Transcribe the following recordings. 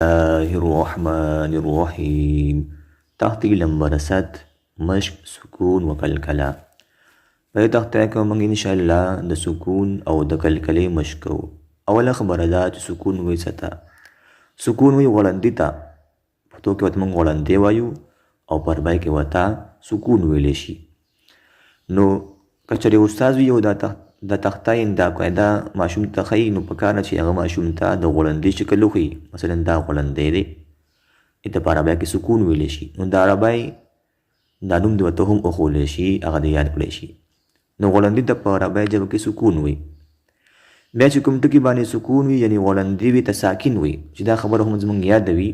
الرحمن الرحیم. تختی لمبر 7 مشق سکون و کلکلا. په تخته کې موږ ان شاء الله د سکون او د کلکلې مشق کوو. اوله خبره ده چې سکون وایي څه ته؟ سکون وایي غړندې ته. پښتو کې ورته موږ غړندې وایو او په عربی کې ورته سکون ویلی شي. نو که چېرې استاد وي او د تخته دا قاعده ماشوم ته ښیي، نو پکار نه چې هغه ماشوم ته د غړندې شکل وښیي. مثلا دا غړندی دی، دې په عربی کې سکون ویلی شي. نو د عربی دا نوم دې ورته هم وښولی شي، هغه دې یاد کړی شي. نو غړندې ته په عربی ژبه کې سکون وي. بیا چې کوم ټکي باندې سکون وي یعنې غړندې وي ته ساکن وي، چې دا خبره هم زموږ یاد وي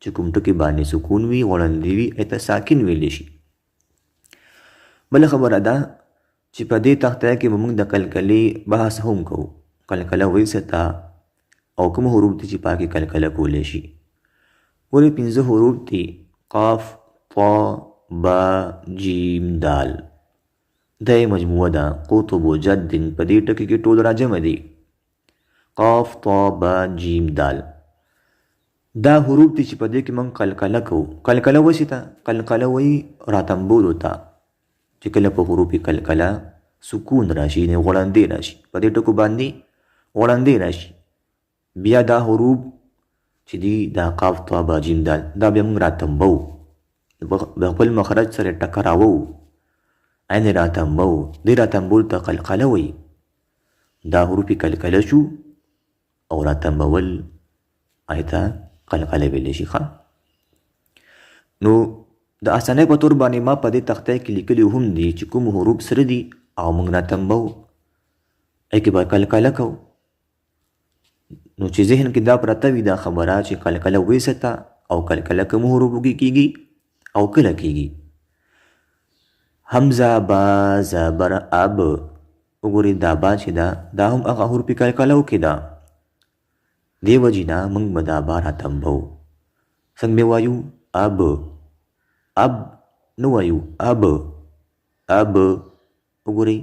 چې کوم ټکي باندې سکون وي غړندې وي ته ساکن ویلی شي. بله خبره ده چې په دې تخته کې به موږ د کلکلې بحث هم کوو. کلکله وایي څه ته او کوم حروف دي چې پاکې کلکله کولی شي. ګورې 5 حروف دي: قاف، طا، با، جیم، دال. دا یې مجموعه ده. قطب و جد په دې ټکي کې ټول راجمع دي. قاف، طا، با، جیم، دال. دا حروف دي چې په دې کې موږ کلکله کوو. کلکله وایي څه ته؟ کلکله وایي راتمبولو ته. چې کله په حروف کلکله سکون راشي نه غړندې راشي، په دې ټکو باندې غړندې راشي. بیا دا حروف چې دي دا قاف، طا، با، جیم، دال، دا بیا موږ راتمبو، د خپل مخرج سره ټکراوو، عین راتمبو. دې راتمبول ته قلقله وایي. دا حروف کلکله شو او راتمبول ته قلقله ویلی شي. نو د اسانۍ په طور باندې ما په دې تخته کې لیکلي هم دي چې کوم حروف سره دي او موږ راتمبو، ای کې به کلکله کوو. نو چې ذهن کې دا پرته وي دا خبره چې کلکله وایي څه ته او کلکله کوم حروفو کې کیږي او کله کیږي. حمزه، با، زبر، اب. وګورئ دا با چې ده دا هم هغه حروف کلکلو کې ده. دې وجې نه موږ به دا با راتمبو. څنګه به وایو؟ اب، اب نه وایو، اب، اب. وګورئ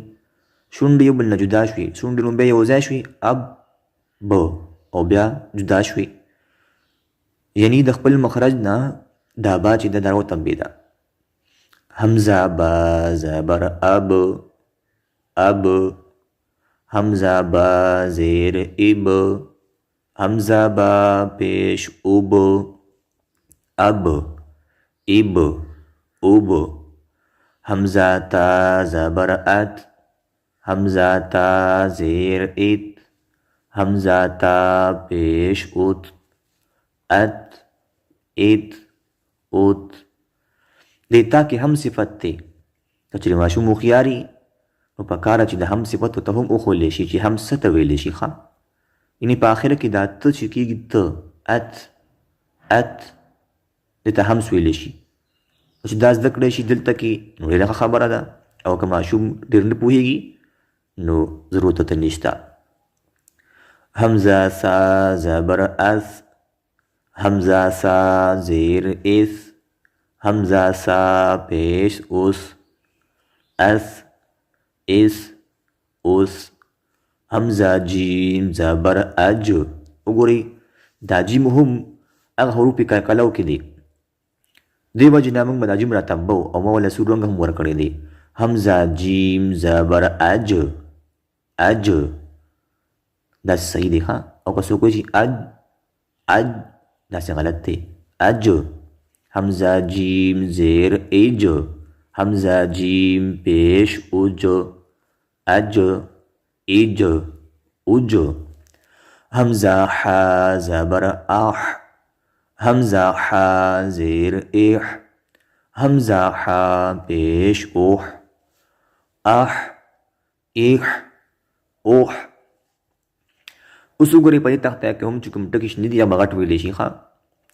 شونډې یو بل نه جدا شوي، شونډې لومبۍ یو ځای شوي، اب، ب، او بیا جدا شوي. یعنی د خپل مخرج نه دا با چې ده دا وتمبېده. حمزه، با، زبر، اب، اب. حمزه، با، زیر، اب. حمزه، با، پیش، اوب، اب، اب، اوب. حمزه، تا، زبر، ات. حمزه، تا، زیر، ات. حمزه، تا، پیش، اوت، ات، ات، اوت. دې تا کې هم صفت دی. که چېرې ماشوم هوښیار وي نو پکار چې د هم صفت ورته هم وښولی شي چې هم څه ته ویلی شي. یعنې په آخره کې دا ته چې کېږي ته، ات، ات، دې ته همس ویلی شي. چې دا زده کړی شي دلته کې نو ډېره ښه خبره ده. او که ماشوم ډېر نه پوهېږي نو ضرورت ورته نشته. حمزه، سا، زبر، اس. حمزه، سا، زیر، اس. حمزه، سا، پیش، اوس، اس، اس، اوس. حمزه، جیم، زبر، اج. وګورئ دا جیم هم هغه حروف کلکلو کې دي. دې وجې نه موږ به دا جیم راتمبو او ما وله سور رنګ هم ورکړی دی. حمزه، جیم، زبر، اج، اج. دا صحیح دی. او که څوک وایي چې اج، اج، داسې غلط دی. اج. حمزه، جیم، زیر، ایج. حمزه، جیم، پیش، اوج، اج، ایج، اوج. حمزه، ح، زبر، اح. حمزه، ح، زیر، اح. حمزه، ح، پیش، اوح، اح، ایح، اوح. اوس وګورئ په دې تخته کې هم چې کوم ټکي شنه دي یا به غټ ویلی شي.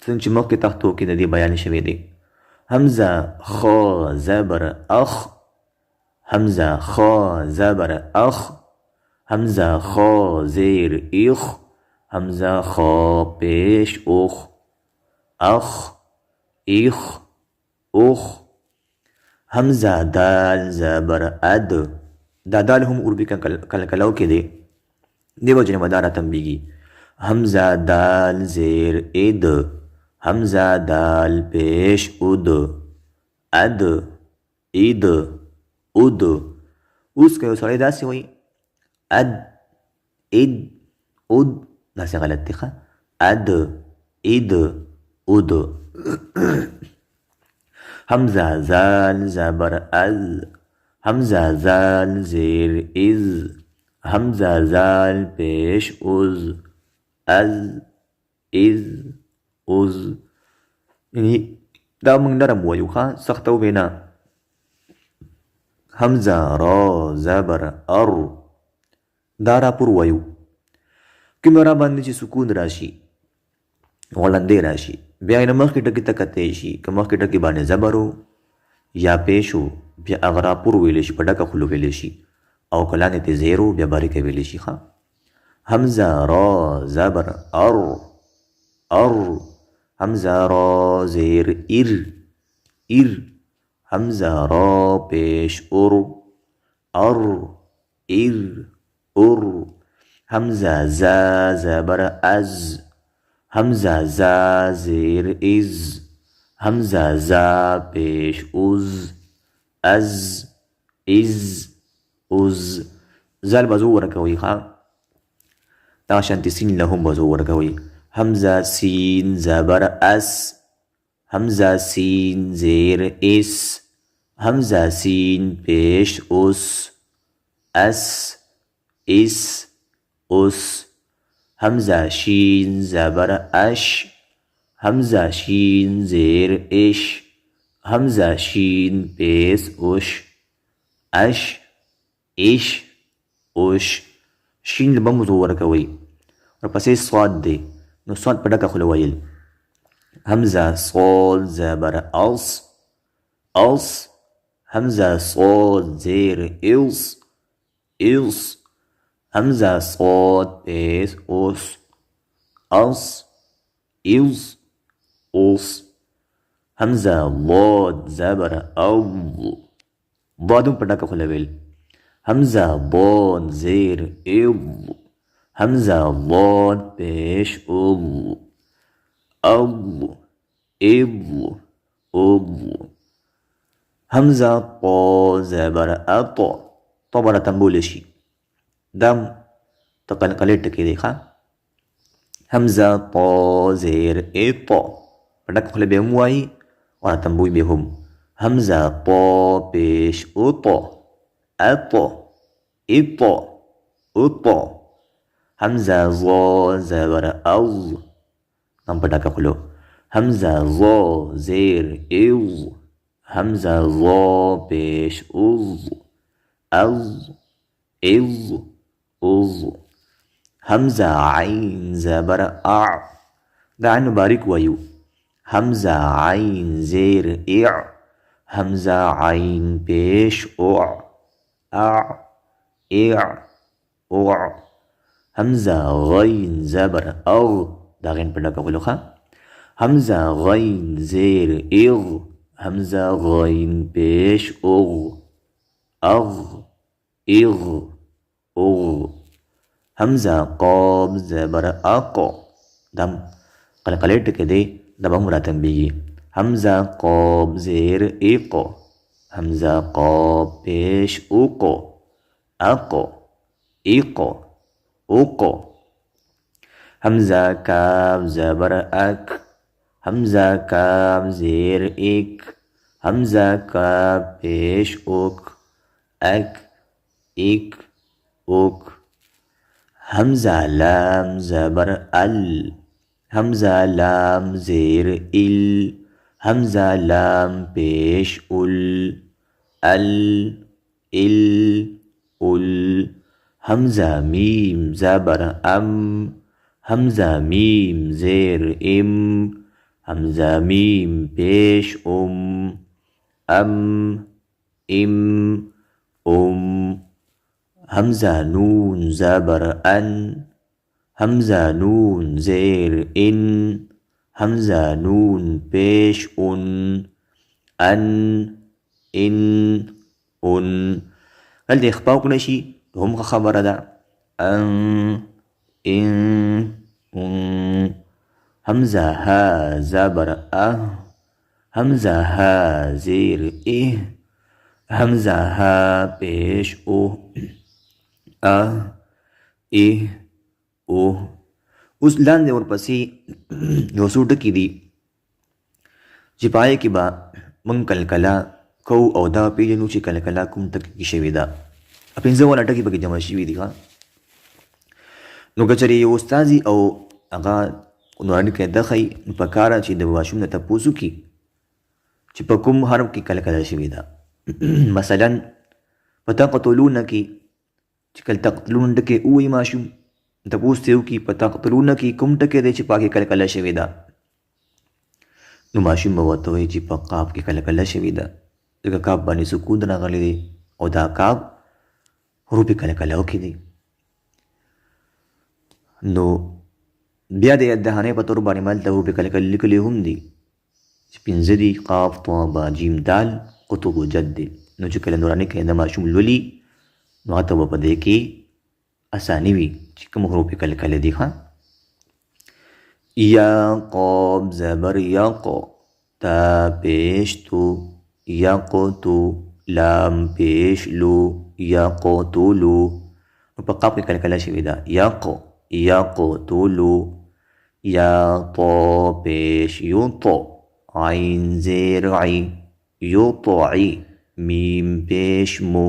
څنګه چې مخکې تختو کې د دې بیان شوی دی. حمزه، خ، زبر، اخ. حمزه، خ، زبر، اخ. حمزه، خ، زیر، ایخ. حمزه، خ، پیش، اوخ، اخ، ایخ، اوخ. حمزه، دال، زبر، اد. دا دال هم اردو کې کلکلو کې دی. دې وجې نه به دا راتمبېږي. همزه دال زیر اد. همزه دال پیش اد. اد اد اد. اوس که یو سړی داسې وایي اد اد اد، داسې غلط دی ښه. اد اد اد. همزه زال زبر از. همزه زال زیر از. همزه زال پیش از. از از از. یعنی دا موږ نرم وایو ښه، سخته وینا. همزه را زبر ار، دا را پر وایو. کوم را باندې چې سکون راشي، غلندې راشي، بیا یې نه مخکې ټکي ته کتی شي، که مخکې ټکي باندې زبر و یا پیش و بیا هغه را پر ویلی شي، په ډکه خوله ویلی شي، او که لاندې ترې زیر و بیا باریکه ویلی شي ښه. همزه را زبر ار ار. همزه را زیر ایر ایر. همزه را پیش ار ار ایر ار. همزه ز زبر از. همزه ز زیر از. همزه ز پیش از. از از از. زال بازو ورکوي ښه، دا شانتي سین له هم بازو ورکوي. همزه سین زبر اس. همزه سین زیر اس. همزه سین پیش اس. اس اس اس. همزه شین زبر اش. همزه شین زیر اش. همزه شین پیش اش. اش اش اش. شین به مو ورکوي. ورپسې صاد دی، نو صاد په ډکه خوله ویل. همزه صاد زبر als als. همزه صاد زیر els els. همزه صاد پیش os als els os. همزه ضاد زبر او، ضاد په ډکه خوله ویل. همزه ضاد زیر ال. همزه ضاد پیش ال ال ال ال. همزه طا زبر اط، طا به راتنبولی شي، دا تقلقلې ټکي دی ښه. همزه طا زیر اط، په ډکه خوله به هم وایي او راتنبوي به هم. همزه طا پیش اط اط اط اط. همزه ظا زبر از، هم په ډکه خوله. همزه ظا زیر از. همزه ظا پیش از از از از. همزه عین زبر اع، دا عین باریک وایو. همزه عین زیر اع. همزه عین پیش اع اع اع اع. همزه غین زبر او، دا غین په ډکه خوله ښه. همزه غین زیر اغ. همزه غین پیش اغ اغ اغ اغ. همزه قاب زبر اق، دا قلقلې ټکی دی، دا به هم راتنبیږي. همزه قاب زیر اق. همزه قاب پیش اق اق اق اق. همزه کاف زبر اک. همزه کاف زیر اک. همزه کاف پیش اک اک اک اک. همزه لام زبر ال. همزه لام زیر ال. همزه لام پیش ال ال ال ال. همزه میم زبر ام. همزه میم زیر ام. همزه میم پیش ام ام ام. همزه نون زبر ان. همزه نون زیر ان. همزه نون پیش ان ان ان. دلته اخفا وکړی شي هم ښه خبره ده. ان همزه ها زبر همزه ها زیر همزه ها پیش اوس لاندې ورپسې یو څو ټکي دي چې پای کې به موږ کلکله کوو او دا پیژنو چې کلکله کوم ټکي کې شوې ده. پنځه واړه ټکي پکې جمع شوي دي. نو که چېرې یو استازي او هغه نوراني قاعده ښایي نو پکاره چې د ماشوم نه تپوس وکړي چې په کوم حرف کې کلکله شوې ده. مثلا په تقتلون کې چې کله تقتلون ټکی ووایي ماشوم تپوس ترې وکړي په تقتلون کې کوم ټکی دی چې پاکې کلکله شوې ده. نو ماشوم به ورته وایي چې په قاف کې کلکله شوې ده ځکه کاف باندې سکون راغلی دی او دا کاف حروف کلکله وکړي دي. نو بیا د یاددهانۍ په تور باندې مالته حروف کلکله لیکلي هم دي چې پنځه دي قاف طا با جیم دال قطب و جد دی. نو چې کله نوراني قاعده ماشوم لولي نو هغه ته به په دې کې اساني وي چې کوم حروف کلکله دي. یا قاب زبر یق تا پیش تو یقتو لام پیش لو یقتلو. نو په قاف کې کلکله شوې ده یقتلو. یا طا پیش یط عین زیر عی یطعی میم پیش مو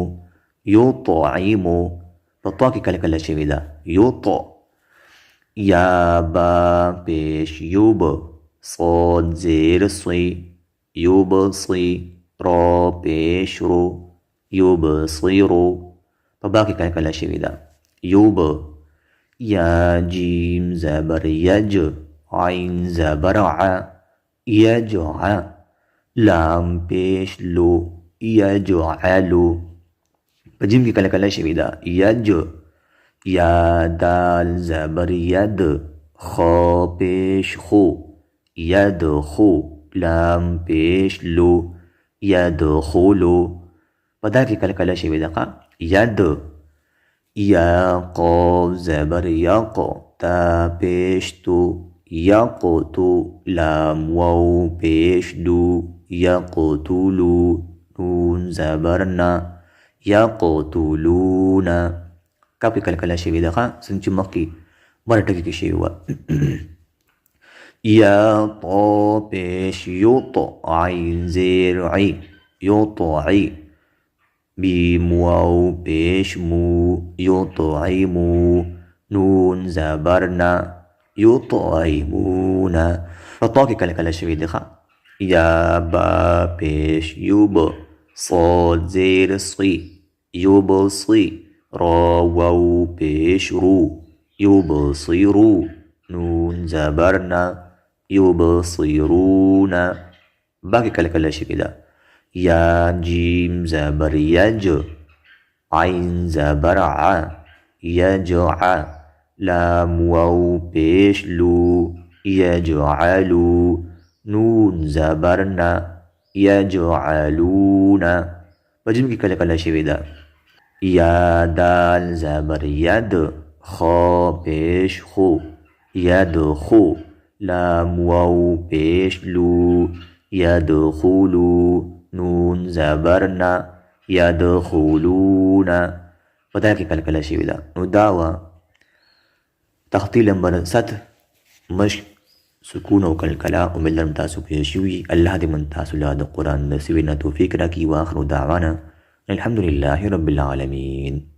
یطعیمو. په طا کې کلکله شوې ده یط. یا با پیش یوب صاد زیر صی یبصی را پیش رو یبصیرو. په با کې کلکله شوې ده یوب. یا جیم زبر یج عین زبر ع یجع لام پیش لو یجعلو. په جیم کې کلکله شوې ده یج. یا دال زبر ید خا پیش خو یدخو لام پیش لو یدخلو. په دا کې کلکله شوې ده ید. یا قاف زبر یق تا پیش تو یقتو لام واو پیش دو یقتلو نون زبر نا یقتلون. کاف کې کلکله شوې ده څنګه چې مخکې بله ټکي کې شوې وه. یا طا پیش یط عین زیر عی یطعی بیم واو پیش مو یطعیمو نون زبر نا یطعیمون. په طا کې کلکله شوې ده. یا با پیش یوب صاد زیر صی یبصی را واو پیش رو یبصیرو نون زبرنا یبصیرون. با کې کلکله شوې ده. یا جیم زبر یج عین زبر ع یجع لام واو پیش لو یجعلو نون زبرنا یجعلون. په جیم کې کلکله شوې ده. یا دال زبر ید خا پیش خو یدخو لام واو پیش لو یدخلو نون زبرنا یدخلون. په دا کې کلکله شوې ده. نو دا وه تختی نمبر 7 مشق سکون او کلکله. امید لرم تاسو پوه شوي. الله دې من تاسو له د قرآن د سوي نه توفیق راکړي. واخر دعوانا الحمد لله رب العالمين.